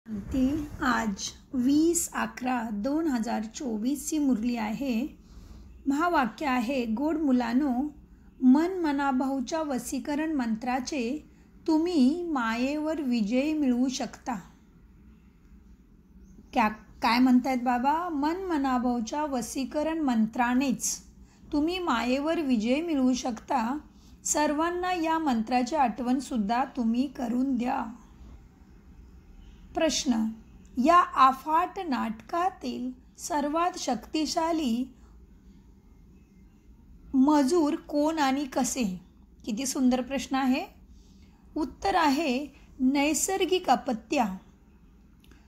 ती आज 20/11/2024ची मुरली आहे. महावाक्य आहे, गोड मुलांनो, मन मनाभाऊच्या वशीकरण मंत्राचे तुम्ही मायेवर विजय मिळवू शकता. काय म्हणतायत बाबा? मन मनाभाऊच्या वशीकरण मंत्रानेच तुम्ही मायेवर विजय मिळवू शकता. सर्वांना या मंत्राची आठवणसुद्धा तुम्ही करून द्या. प्रश्न: या अफाट नाटकातील सर्वात शक्तिशाली मजूर कोण आणि कसे? किती सुंदर प्रश्न आहे. उत्तर आहे, नैसर्गिक आपत्त्या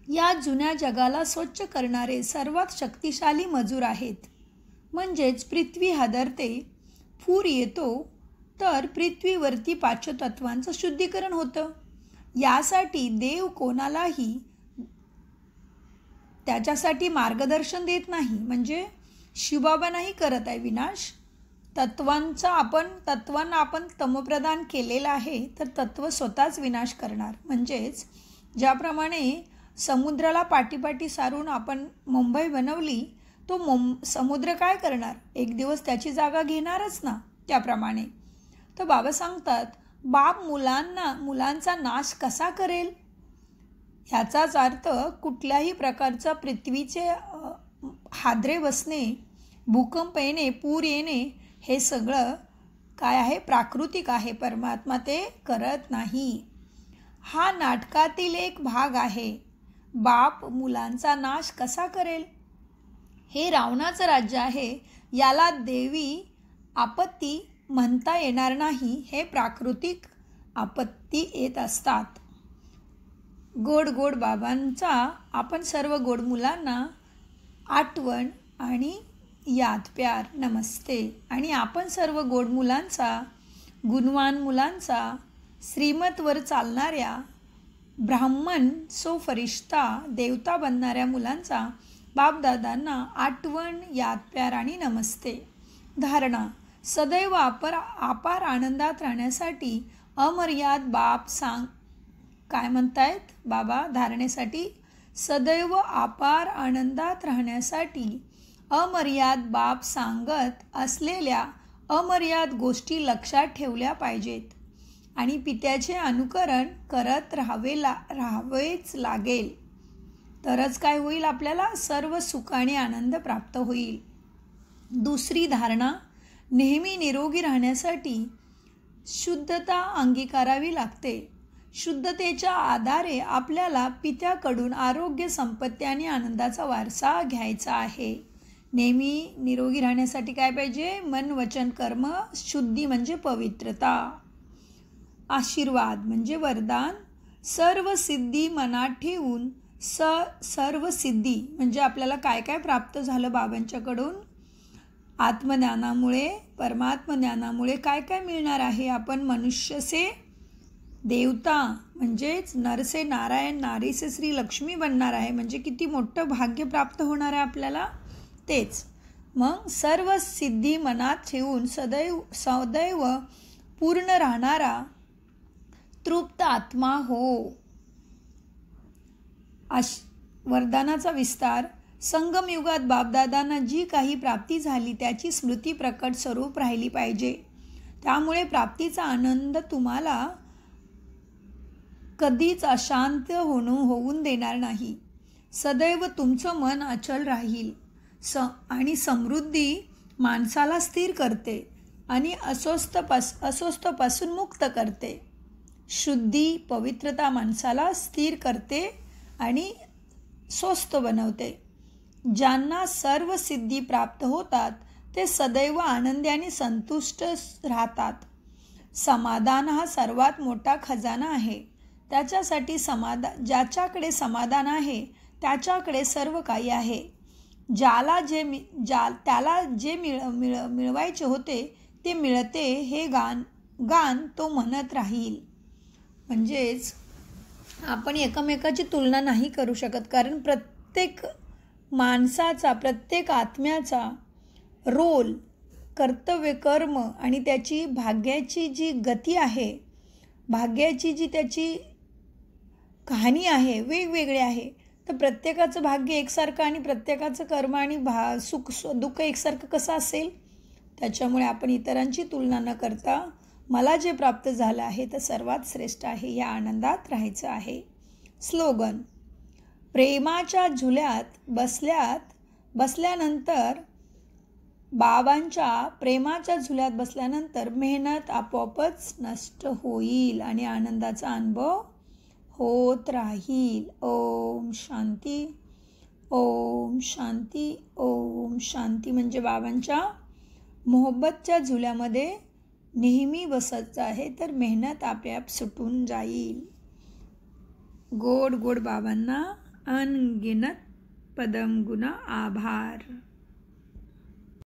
या जुन्या जगाला स्वच्छ करणारे सर्वात शक्तिशाली मजूर आहेत. म्हणजेच पृथ्वी हादरते, पूर येतो, तर पृथ्वीवरती पाचतत्वांचं शुद्धीकरण होतं. यासाठी देव कोणालाही त्याच्यासाठी मार्गदर्शन देत नाही. म्हणजे शिवबाबा नाही करत आहे विनाश. तत्वांना आपण तमप्रदान केलेलं आहे, तर तत्व स्वतःच विनाश करणार. म्हणजेच ज्याप्रमाणे समुद्राला पाठीपाठी सारून आपण मुंबई बनवली, तो समुद्र काय करणार? एक दिवस त्याची जागा घेणारच ना. त्याप्रमाणे तर बाबा सांगतात, बाप मुलांचा नाश कसा करेल? ह्याचाच अर्थ कुठल्याही प्रकारचा पृथ्वीचे हादरे बसणे, भूकंप येणे, पूर येणे, हे सगळं काय आहे? प्राकृतिक आहे. परमात्मा ते करत नाही. हा नाटकातील एक भाग आहे. बाप मुलांचा नाश कसा करेल? हे रावणाचं राज्य आहे. याला देवी आपत्ती म्हणता येणार नाही. हे प्राकृतिक आपत्ती येत असतात. गोड गोड बाबांचा आपण सर्व गोड मुलांना आठवण आणि याद प्यार नमस्ते. आणि आपण सर्व गोड मुलांचा, गुणवान मुलांचा, श्रीमतवर चालणाऱ्या, ब्राह्मण सो फरिश्ता देवता बनणाऱ्या मुलांचा बापदादांना आठवण, याद प्यार आणि नमस्ते. धारणा: सदैव अपार आनंदात राहण्यासाठी अमर्याद बाप काय म्हणतायत बाबा धारणेसाठी? सदैव अपार आनंदात राहण्यासाठी अमर्याद बाप सांगत असलेल्या अमर्याद गोष्टी लक्षात ठेवल्या पाहिजेत आणि पित्याचे अनुकरण करत राहावेच लागेल. तरच काय होईल? आपल्याला सर्व सुख आणि आनंद प्राप्त होईल. दुसरी धारणा: नेहमी निरोगी राहण्यासाठी शुद्धता अंगीकारावी लागते. शुद्धतेच्या आधारे आपल्याला पित्याकडून आरोग्य, संपत्ती आणि आनंदाचा वारसा घ्यायचा आहे. नेहमी निरोगी राहण्यासाठी काय पाहिजे? मन, वचन, कर्म शुद्धी म्हणजे पवित्रता. आशीर्वाद म्हणजे वरदान. सर्व सिद्धी मनात ठेवून सर्व सिद्धी म्हणजे आपल्याला काय काय प्राप्त झालं बाबांच्याकडून? आत्मज्ञानामुळे, परमात्मज्ञानामुळे काय काय मिळणार आहे? आपण मनुष्य से देवता म्हणजेच नर से नारायण, नारी से श्री लक्ष्मी बनणार आहे. म्हणजे किती मोठं भाग्य प्राप्त होणार आहे आपल्याला. तेच मग सर्व सिद्धी मनात ठेवून सदैव पूर्ण राहणारा तृप्त आत्मा हो. वरदानाचा विस्तार: संगम युगात बापदादांना जी काही प्राप्ती झाली त्याची स्मृती प्रकट स्वरूप राहिली पाहिजे. त्यामुळे प्राप्तीचा आनंद तुम्हाला कधीच अशांत होऊन देणार नाही. सदैव तुमचं मन अचल राहील आणि समृद्धी माणसाला स्थिर करते आणि अस्वस्थपासून मुक्त करते. शुद्धी, पवित्रता माणसाला स्थिर करते आणि स्वस्थ बनवते. ज्यांना सर्व सिद्धी प्राप्त होतात ते सदैव आनंदी आणि संतुष्ट राहतात. समाधान हा सर्वात मोठा खजाना आहे. त्याच्यासाठी ज्याच्याकडे समाधान आहे त्याच्याकडे सर्व काही आहे. त्याला जे मिळवायचे होते ते मिळते हे गान तो म्हणत राहील. म्हणजेच आपण एकमेकाची तुलना नाही करू शकत, कारण प्रत्येक माणसाचा, प्रत्येक आत्म्याचा रोल, कर्तव्य, कर्म आणि त्याची भाग्याची जी गती आहे, भाग्याची जी त्याची कहाणी आहे, वेगवेगळे आहे. तर प्रत्येकाचं भाग्य एकसारखं आणि प्रत्येकाचं कर्म आणि दुःख एकसारखं कसं असेल? त्याच्यामुळे आपण इतरांची तुलना न करता मला जे प्राप्त झालं आहे ते सर्वात श्रेष्ठ आहे, या आनंदात राहायचं आहे. स्लोगन: प्रेमाच्या झुल्यात बसल्यानंतर बाबांच्या प्रेमाच्या झुल्यात बसल्यानंतर मेहनत आपोआपच नष्ट होईल आणि आनंदाचा अनुभव होत राहील. ओम शांती, ओम शांती, ओम शांती. म्हणजे बाबांच्या मोहब्बतच्या झुल्यामध्ये नेहमी बसायचं आहे, तर मेहनत आपोआप सुटून जाईल. गोड गोड बाबांना अनगिनत पदम गुना आभार.